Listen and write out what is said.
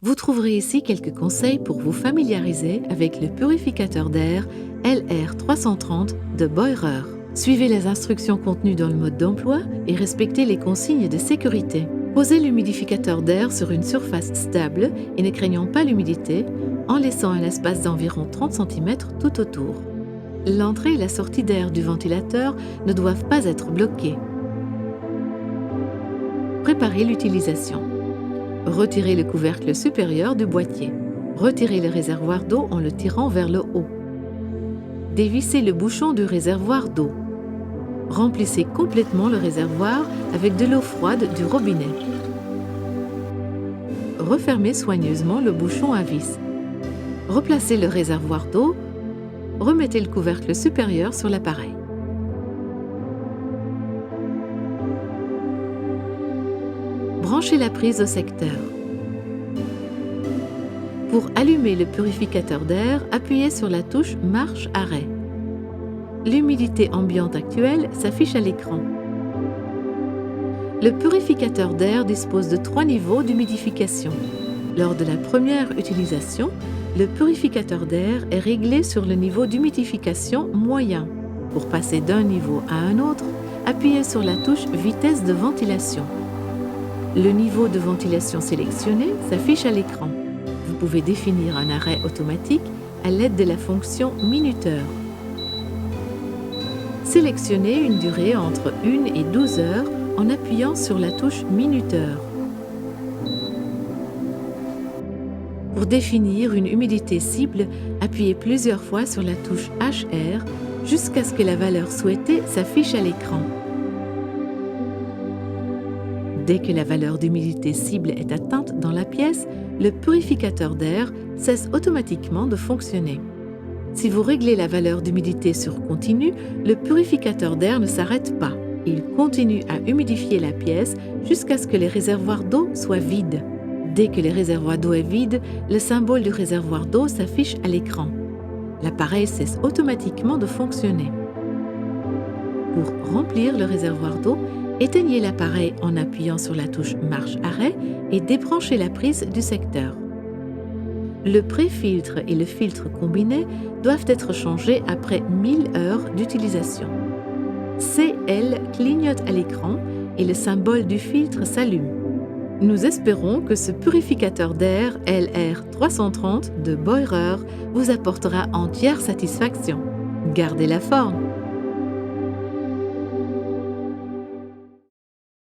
Vous trouverez ici quelques conseils pour vous familiariser avec le purificateur d'air LR330 de Boirer. Suivez les instructions contenues dans le mode d'emploi et respectez les consignes de sécurité. Posez l'humidificateur d'air sur une surface stable et ne craignant pas l'humidité, en laissant un espace d'environ 30 cm tout autour. L'entrée et la sortie d'air du ventilateur ne doivent pas être bloquées. Préparez l'utilisation. Retirez le couvercle supérieur du boîtier. Retirez le réservoir d'eau en le tirant vers le haut. Dévissez le bouchon du réservoir d'eau. Remplissez complètement le réservoir avec de l'eau froide du robinet. Refermez soigneusement le bouchon à vis. Replacez le réservoir d'eau. Remettez le couvercle supérieur sur l'appareil. Branchez la prise au secteur. Pour allumer le purificateur d'air, appuyez sur la touche marche-arrêt. L'humidité ambiante actuelle s'affiche à l'écran. Le purificateur d'air dispose de 3 niveaux d'humidification. Lors de la première utilisation, le purificateur d'air est réglé sur le niveau d'humidification moyen. Pour passer d'un niveau à un autre, appuyez sur la touche vitesse de ventilation. Le niveau de ventilation sélectionné s'affiche à l'écran. Vous pouvez définir un arrêt automatique à l'aide de la fonction minuteur. Sélectionnez une durée entre 1 et 12 heures en appuyant sur la touche minuteur. Pour définir une humidité cible, appuyez plusieurs fois sur la touche HR jusqu'à ce que la valeur souhaitée s'affiche à l'écran. Dès que la valeur d'humidité cible est atteinte dans la pièce, le purificateur d'air cesse automatiquement de fonctionner. Si vous réglez la valeur d'humidité sur continu, le purificateur d'air ne s'arrête pas. Il continue à humidifier la pièce jusqu'à ce que les réservoirs d'eau soient vides. Dès que le réservoir d'eau est vide, le symbole du réservoir d'eau s'affiche à l'écran. L'appareil cesse automatiquement de fonctionner. Pour remplir le réservoir d'eau, éteignez l'appareil en appuyant sur la touche marche-arrêt et débranchez la prise du secteur. Le pré-filtre et le filtre combiné doivent être changés après 1000 heures d'utilisation. CL clignote à l'écran et le symbole du filtre s'allume. Nous espérons que ce purificateur d'air LR330 de Boirer vous apportera entière satisfaction. Gardez la forme!